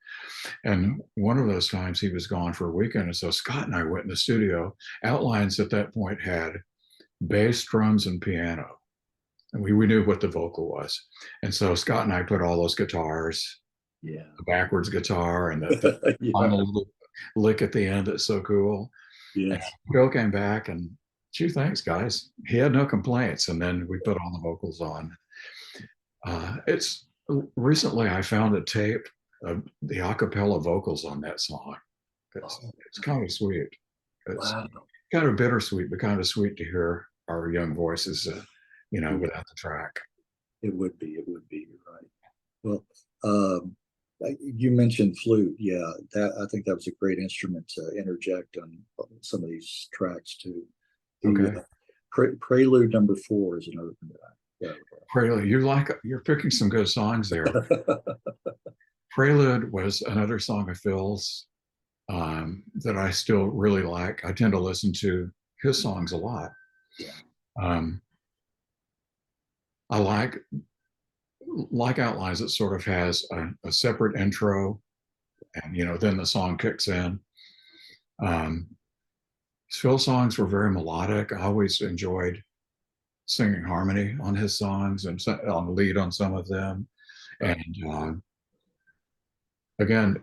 And one of those times he was gone for a weekend. And so Scott and I went in the studio. Outlines at that point had bass, drums, and piano. And we knew what the vocal was. And so Scott and I put all those guitars, yeah, the backwards guitar and the yeah, final little lick at the end that's so cool. And yes. Phil came back and, gee, thanks, guys. He had no complaints. And then we put all the vocals on. It's recently I found a tape of the a cappella vocals on that song. It's kind of sweet. It's Wow. kind of bittersweet, but kind of sweet to hear our young voices, Yeah, without the track. it would be. It would be. You're right. Well, you mentioned flute. Yeah, that I think that was a great instrument to interject on some of these tracks too. The Okay. Prelude number 4 is another one that I Prelude, you're picking some good songs there. Prelude was another song of Phil's that I still really like. I tend to listen to his songs a lot. yeah, Um, I like Outlines. It sort of has a separate intro, and then the song kicks in. Um, Phil's songs were very melodic. I always enjoyed singing harmony on his songs and on lead on some of them. right. And again,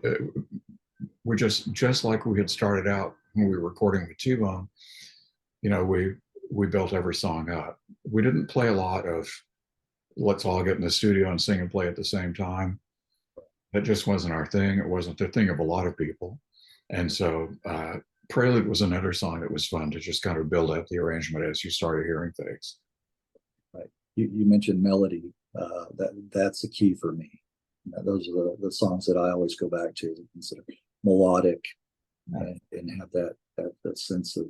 we're just like we had started out when we were recording with T-Bone. We built every song up. We didn't play a lot of let's all get in the studio and sing and play at the same time. That just wasn't our thing. It wasn't the thing of a lot of people. And so Prelude was another song that was fun to just kind of build up the arrangement as you started hearing things. Right. You mentioned melody. That's the key for me. Those are the songs that I always go back to, consider melodic, and have that sense of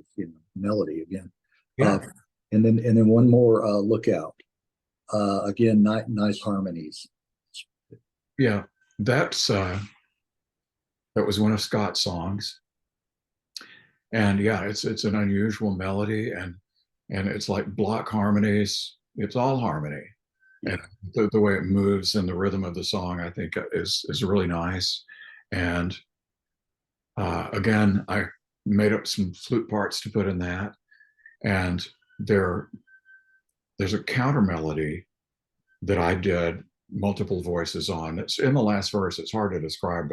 melody again. Yeah. And then one more lookout. Again, nice harmonies. Yeah. That was one of Scott's songs. And yeah, it's an unusual melody, and it's like block harmonies. It's all harmony. Yeah. And the way it moves and the rhythm of the song, I think is really nice. And again, I made up some flute parts to put in that, and there's a counter melody that I did multiple voices on. It's in the last verse. It's hard to describe,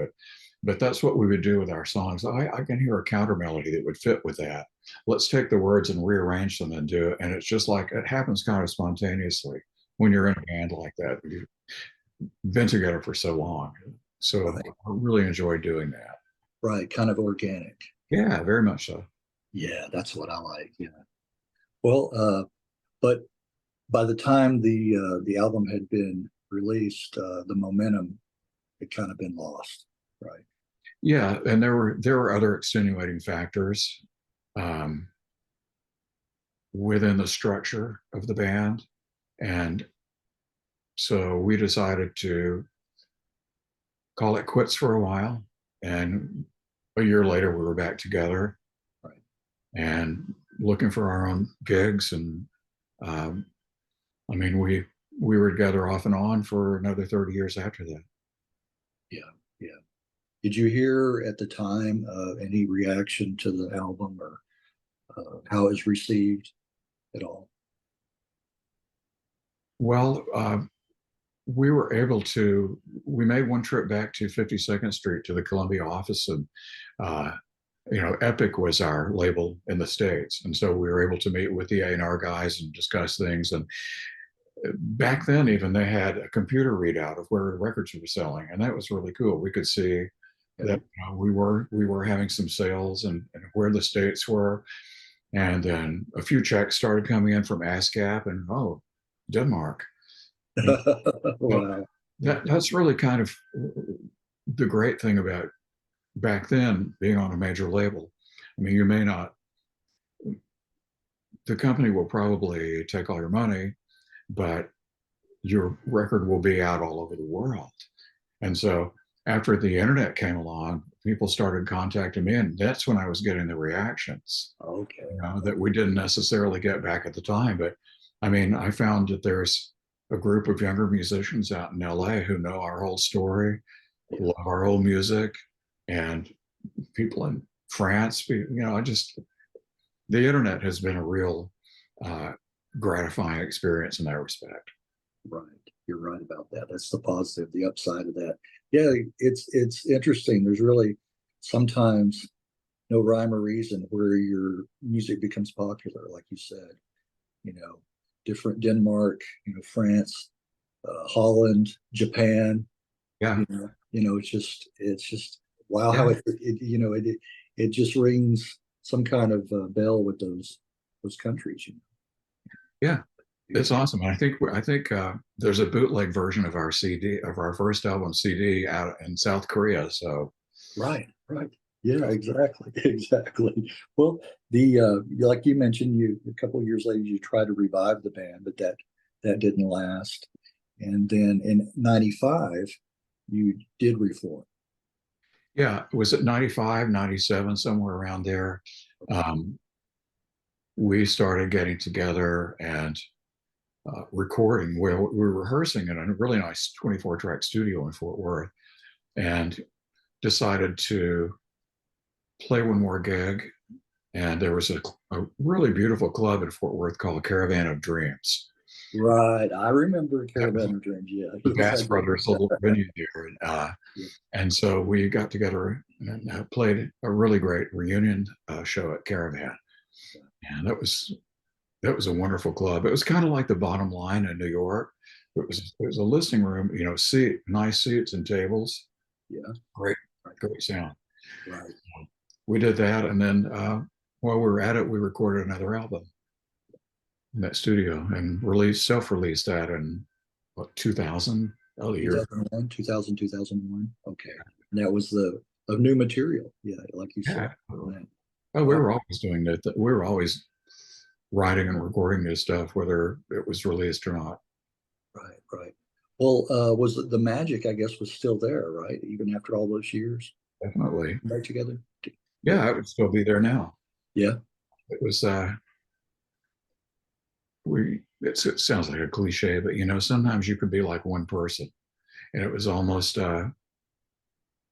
but that's what we would do with our songs. I can hear a counter melody that would fit with that. Let's take the words and rearrange them and do it. And it's just like it happens kind of spontaneously when you're in a band like that. You've been together for so long. So Right. I really enjoyed doing that. Right. Kind of organic. Yeah, very much so. Yeah, that's what I like. Yeah. Well, but by the time the album had been released, the momentum had kind of been lost. Right. Yeah, and there were other extenuating factors um, within the structure of the band, and so we decided to call it quits for a while. And a year later, we were back together Right. and looking for our own gigs. And um, I mean, we were together off and on for another 30 years after that. Yeah. Yeah. Did you hear at the time any reaction to the album or how it was received at all? Well, we were able to. We made one trip back to 52nd Street to the Columbia office, and uh, Epic was our label in the States, and so we were able to meet with the A&R guys and discuss things. And back then, even they had a computer readout of where records were selling, and that was really cool. We could see Yeah. that we were having some sales and where the states were, and then a few checks started coming in from ASCAP, and oh, Denmark. You know, Wow. that's really kind of the great thing about back then being on a major label. I mean, you may not, the company will probably take all your money, but your record will be out all over the world. And so after the internet came along, people started contacting me, and that's when I was getting the reactions, Okay. that we didn't necessarily get back at the time. But I mean, I found that there's a group of younger musicians out in LA who know our whole story, Yeah. love our old music, and people in France. I just the internet has been a real uh, gratifying experience in that respect. Right. You're right about that. That's the positive, the upside of that. Yeah, it's interesting. There's really sometimes no rhyme or reason where your music becomes popular, like you said. You know, different Denmark, France, Holland, Japan. Yeah, It's just wow how yeah, it just rings some kind of bell with those countries. yeah. It's awesome. And I think there's a bootleg version of our CD of our first album CD out in South Korea. So Right, right. Yeah, exactly, exactly. Well, the like you mentioned, you a couple of years later you tried to revive the band, but that didn't last. And then in '95, you did reform. yeah, it was at 95, 97, somewhere around there. Um, we started getting together and recording. We were rehearsing in a really nice 24 track studio in Fort Worth, and decided to play one more gig. And there was a really beautiful club in Fort Worth called Caravan of Dreams. Right, I remember That was Caravan of Dreams. Yeah, the yes, I Bass do. Brothers' little venue there. Yeah, And so we got together and played a really great reunion show at Caravan. And that was a wonderful club. It was kind of like the Bottom Line in New York. It was a listening room, nice seats and tables, yeah, great, right, great sound. right. We did that, and then while we were at it, we recorded another album in that studio and self-released that in what 2000, oh, the year. 2001, 2000, 2001. Okay, and that was the of new material. Yeah, like you said. Yeah. Right. Oh, we Wow. were always doing that. We were always writing and recording new stuff, whether it was released or not. Right, right. Well, was the magic, I guess, was still there, right? Even after all those years Definitely. back together. Yeah, Yeah, it would still be there now. yeah, It was it sounds like a cliche, but sometimes you could be like one person, and it was almost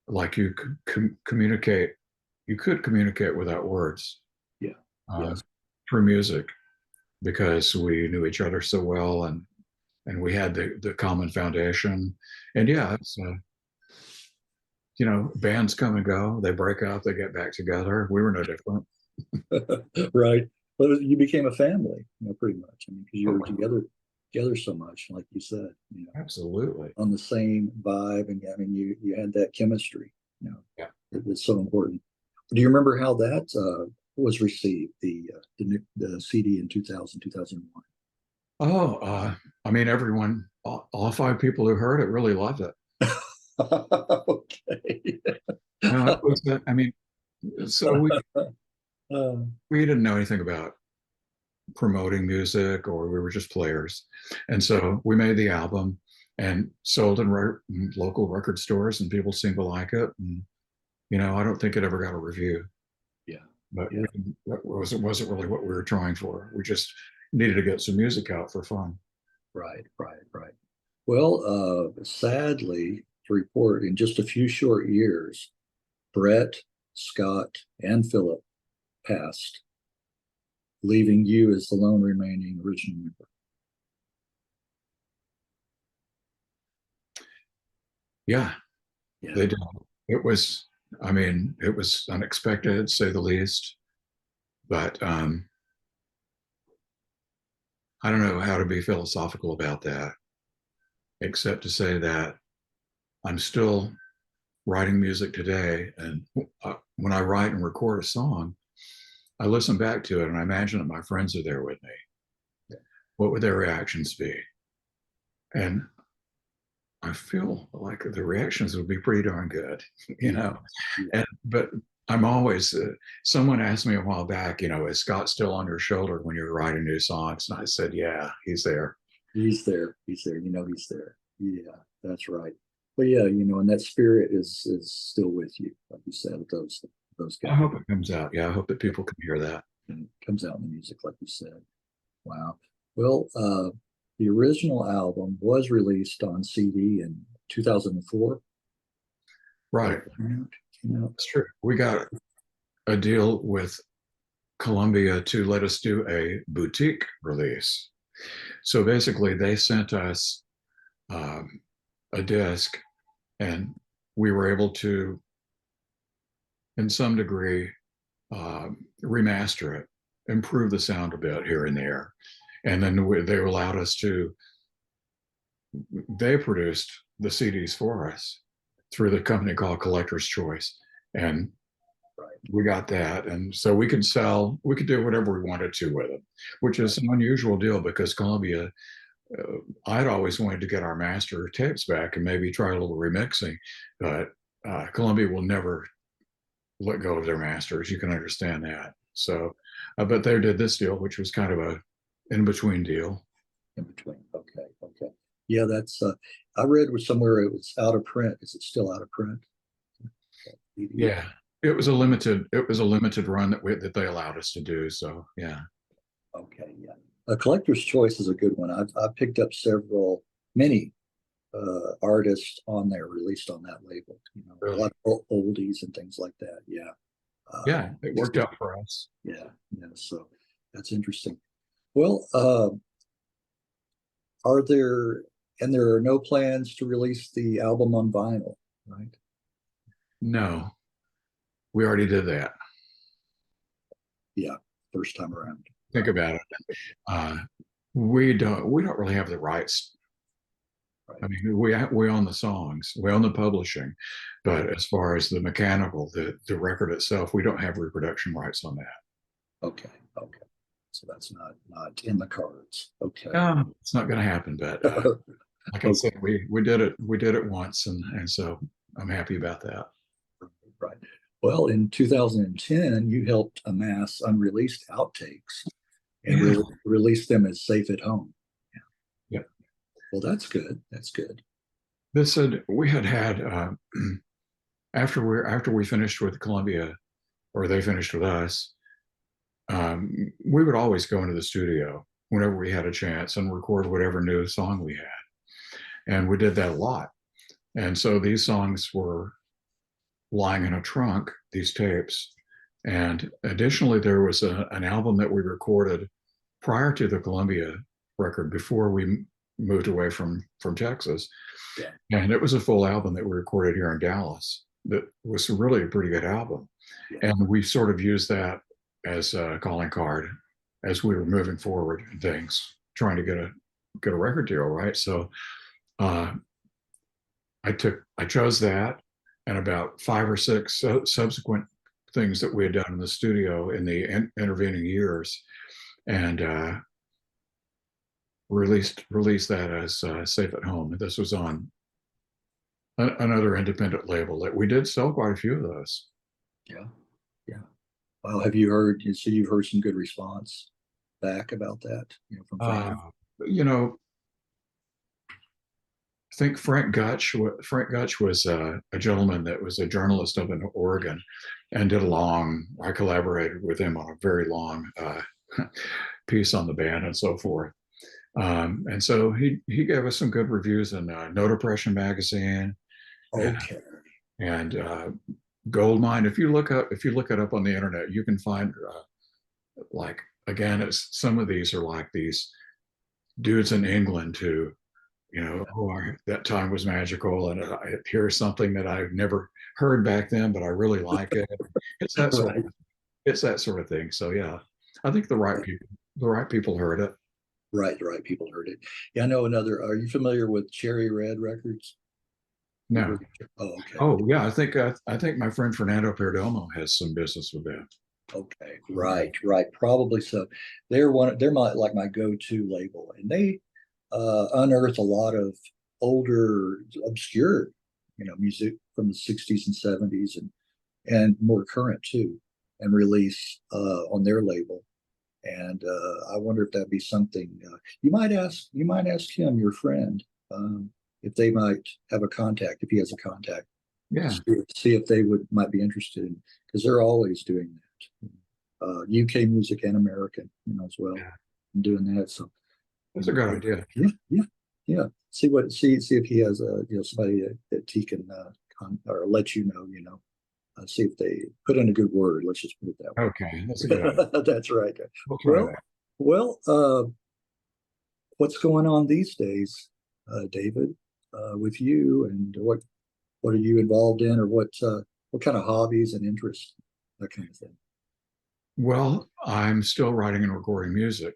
like you could communicate. You could communicate without words yeah, uh, yes. through music because we knew each other so well, and we had the common foundation. And yeah, it's bands come and go, they break up, they get back together. We were no different. Right. But you became a family, pretty much. I mean, because you were Oh, together. together so much, like you said, Absolutely. on the same vibe, and I mean, you had that chemistry. Yeah. It's so important. Do you remember how that was received? The CD in 2001. Oh, I mean, everyone, all five people who heard it really loved it. Okay. No, it was, I mean, so Uh, we didn't know anything about promoting music, or we were just players. And so we made the album and sold in local record stores, and people seemed to like it. And, I don't think it ever got a review, yeah, but yeah, it wasn't really what we were trying for. We just needed to get some music out for fun. right, right, right. Well, sadly, to report, in just a few short years, Brett, Scott, and Philip passed, leaving you as the lone remaining original member. Yeah, Yeah, they did. It was, I mean, it was unexpected, to say the least. But I don't know how to be philosophical about that, except to say that I'm still writing music today. And when I write and record a song, I listen back to it and I imagine that my friends are there with me. What would their reactions be? And I feel like the reactions would be pretty darn good, you know. yeah. But I'm always, someone asked me a while back, is Scott still on your shoulder when you're writing new songs? And I said, yeah, he's there. He's there. He's there. He's there. Yeah, that's right. But yeah, and that spirit is still with you, like you said, with those I guys. hope it comes out. Yeah, I hope that people can hear that. And it comes out in the music, like you said. Wow. Well, the original album was released on CD in 2004. Right. Came out. It's true. We got a deal with Columbia to let us do a boutique release. So basically, they sent us a disc, and we were able to, in some degree, remaster it, improve the sound a bit here and there. And then they allowed us to, they produced the CDs for us through the company called Collector's Choice. And we got that. And so we could do whatever we wanted to with it, which is an unusual deal because Columbia, I'd always wanted to get our master tapes back and maybe try a little remixing, but Columbia will never let go of their masters. You can understand that. So, but they did this deal, which was kind of a in between deal. In between. Okay. Okay. Yeah, that's. I read somewhere it was out of print. Is it still out of print? Yeah, it was a limited run that they allowed us to do. So yeah. Okay. Yeah. A collector's choice is a good one. I've picked up many artists on there released on that label. Really? A lot of oldies and things like that. Yeah. Yeah, it worked out for us. Yeah. Yeah. So that's interesting. Well, there are no plans to release the album on vinyl, right? No, we already did that. Yeah, first time around. Think about it. Uh, we don't really have the rights. Right. I mean, we own the songs, we own the publishing, but as far as the mechanical, the record itself, we don't have reproduction rights on that. Okay. Okay. So that's not in the cards. Okay. It's not going to happen. But like I said, we did it once, and so I'm happy about that. Right. Well, in 2010, you helped amass unreleased outtakes and release them as Safe at Home. Yeah. Well, that's good. That's good. This said we had after we finished with Columbia, or they finished with us. We would always go into the studio whenever we had a chance and record whatever new song we had. And we did that a lot. And so these songs were lying in a trunk, these tapes. And additionally, there was an album that we recorded prior to the Columbia record, before we moved away from Texas. Yeah. And it was a full album that we recorded here in Dallas that was really a pretty good album. Yeah. And we sort of used that as a calling card as we were moving forward and things, trying to get get a record deal, right? So uh, I chose that, and about 5 or 6 subsequent things that we had done in the studio in the intervening years, and released that as Safe at Home. This was on another independent label that we did sell quite a few of those. Yeah. Yeah. Well, have you heard, so you've heard some good response back about that, from Uh, fans? you know, I think Frank Gutch was a gentleman that was a journalist up in Oregon, and I collaborated with him on a very long piece on the band and so forth. And so he gave us some good reviews in No Depression magazine Okay. and Goldmine. If you look it up on the internet, you can find like, again, it's some of these are like these dudes in England who, that time was magical, and here's something that I've never heard back then, but I really like it. It's that sort Right. of it's that sort of thing. So yeah, I think the right people heard it. Right. The right people heard it. Yeah, I know another. Are you familiar with Cherry Red Records? You No. heard of Oh, okay. Oh yeah, I think my friend Fernando Perdomo has some business with them. Okay. Right. Right. Probably so. They're my go-to label, and they unearth a lot of older, obscure, music from the 60s and 70s and more current too, and release on their label. And I wonder if that'd be something you might ask him, your friend, if they might have a contact, if he has a contact, Yeah, see if they might be interested in, because they're always doing that. UK music and American, as well, yeah, and doing that. So that's a good idea. yeah, yeah, yeah. See if he has somebody that he can or let see if they put in a good word. Let's just put it that Okay, that's a good idea. way. That's right. We'll try Well, that. well, what's going on these days, David, with you, and what are you involved in, or what kind of hobbies and interests, that kind of thing? Well, I'm still writing and recording music,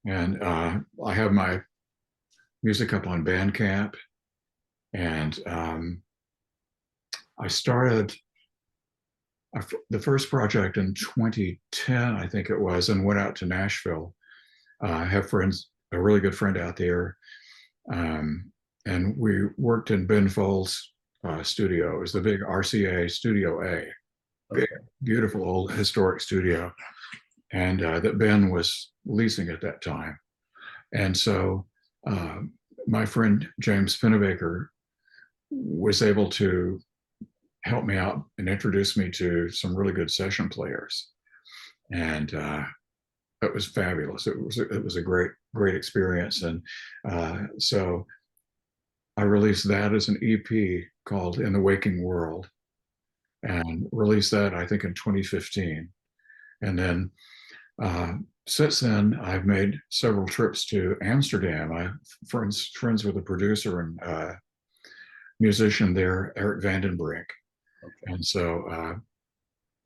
and I have my music up on Bandcamp, and I started the first project in 2010, I think it was, and went out to Nashville. I have a really good friend out there, and we worked in Ben Folds' studio. It was the big RCA Studio A, big, Okay. beautiful old historic studio, and that Ben was leasing at that time. And so uh, my friend James Pennebaker was able to help me out and introduce me to some really good session players, and it was fabulous. It was a great experience, and so I released that as an EP called In the Waking World, and released that I think in 2015, and then since then I've made several trips to Amsterdam. I friends with a producer and musician there, Eric Vandenbrink. Okay. And so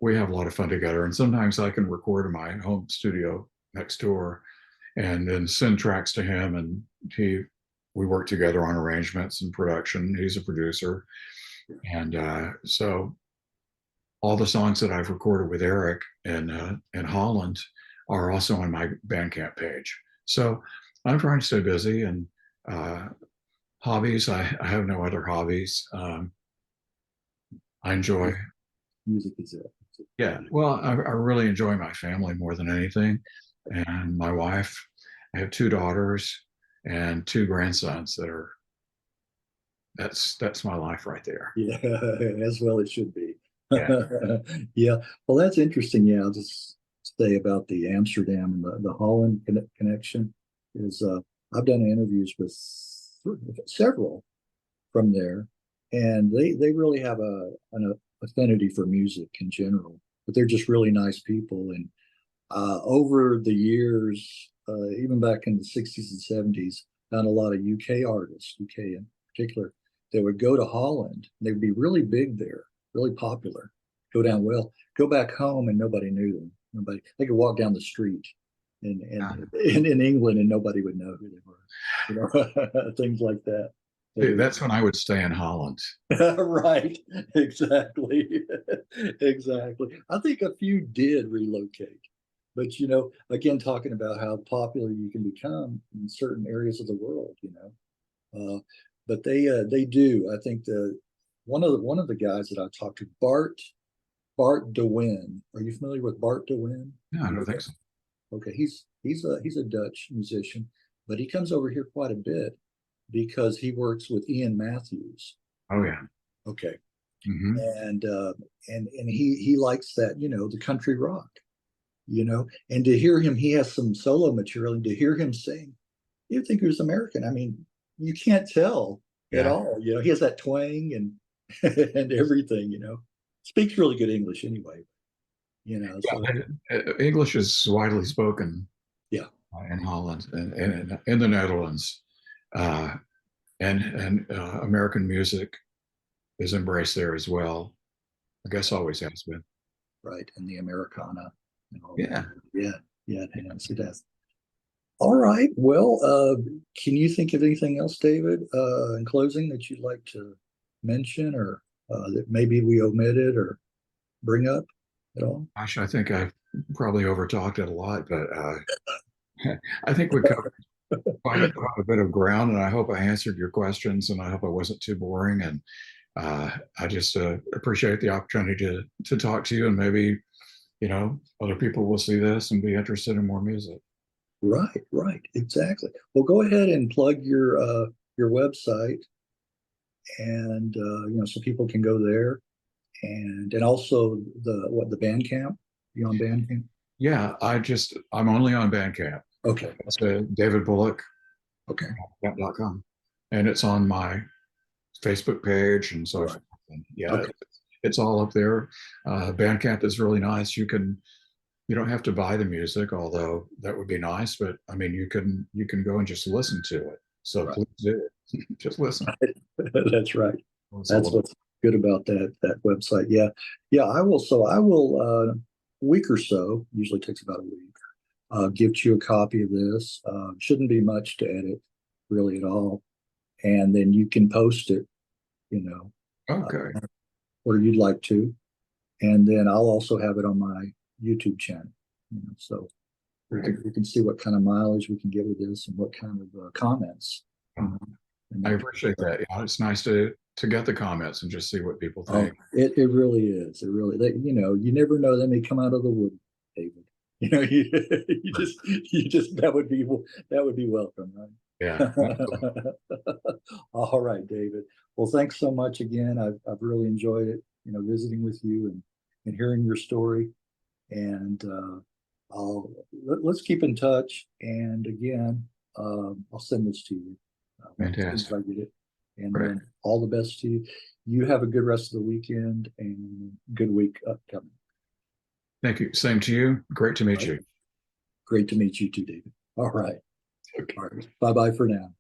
we have a lot of fun together. And sometimes I can record in my home studio next door and then send tracks to him. And we work together on arrangements and production. He's a producer. And so all the songs that I've recorded with Eric in Holland are also on my Bandcamp page. So I'm trying to stay busy, and hobbies, I have no other hobbies. I enjoy, Music is it. yeah, well, I really enjoy my family more than anything. And my wife, I have 2 daughters and 2 grandsons that's my life right there. Yeah, as well it should be. Yeah. Yeah, well, that's interesting. Yeah, I'll just say about the Amsterdam and the Holland connection is I've done interviews with several from there, and they really have an affinity for music in general, but they're just really nice people. And over the years, even back in the 60s and 70s, found a lot of UK artists, UK in particular, that would go to Holland. They'd be really big there, really popular, go down well, go back home and nobody knew them. Nobody, they could walk down the street in England, and nobody would know who they were. Things like that. That's when I would stay in Holland. Right, exactly. Exactly. I think a few did relocate, but again, talking about how popular you can become in certain areas of the world, but they do. I think one of the guys that I talked to, Bart de Win. Are you familiar with Bart de Win? No, I don't think so. Okay, he's a Dutch musician, but he comes over here quite a bit because he works with Ian Matthews. Oh yeah. Okay, Hmm. and he likes that, the country rock, and to hear him, he has some solo material, and to hear him sing, you'd think he was American. I mean, you can't tell at Yeah. all. He has that twang and and everything. Speaks really good English anyway. So English is widely spoken yeah, in Holland and in the Netherlands, uh, and American music is embraced there as well. I guess always has been. right. And the Americana and all Yeah. that. Yeah, yeah, it has. It has. All right. Well, can you think of anything else, David, in closing that you'd like to mention, or that maybe we omitted or bring up at all? Gosh, I think I've probably overtalked it a lot, but I think we covered quite a bit of ground, and I hope I answered your questions, and I hope I wasn't too boring. And I just appreciate the opportunity to talk to you, and maybe other people will see this and be interested in more music. Right, right, exactly. Well, go ahead and plug your website, and so people can go there, and also the Bandcamp. You on Bandcamp? Yeah, I'm only on Bandcamp. Okay, It's David Bullock. okay, Bandcamp.com, and it's on my Facebook page and so all forth. right, And yeah, okay, it's all up there. Bandcamp is really nice. You don't have to buy the music, although that would be nice. But I mean, you can go and just listen to it. So right. please do just listen. That's right. It's That's all what's good about that website. Yeah, yeah. I will. So I will. Week or so. Usually takes about a week. Get you a copy of this. Shouldn't be much to edit, really at all. And then you can post it. okay. Where you'd like to. And then I'll also have it on my YouTube channel. So we can see what kind of mileage we can get with this and what kind of comments. I appreciate that. Yeah, it's nice to get the comments and just see what people Oh, think. it really is. It really, you never know. They may come out of the wood, David. You just that would be welcome, Yeah. right? All right, David. Well, thanks so much again. I've really enjoyed it, visiting with you and hearing your story. And let's keep in touch. And again, I'll send this to you as soon as Fantastic. I get it. And Great. then all the best to you. You have a good rest of the weekend and good week upcoming. Thank you. Same to you. Great to meet you. Great to meet you too, David. All right. Okay. All right. Bye bye for now.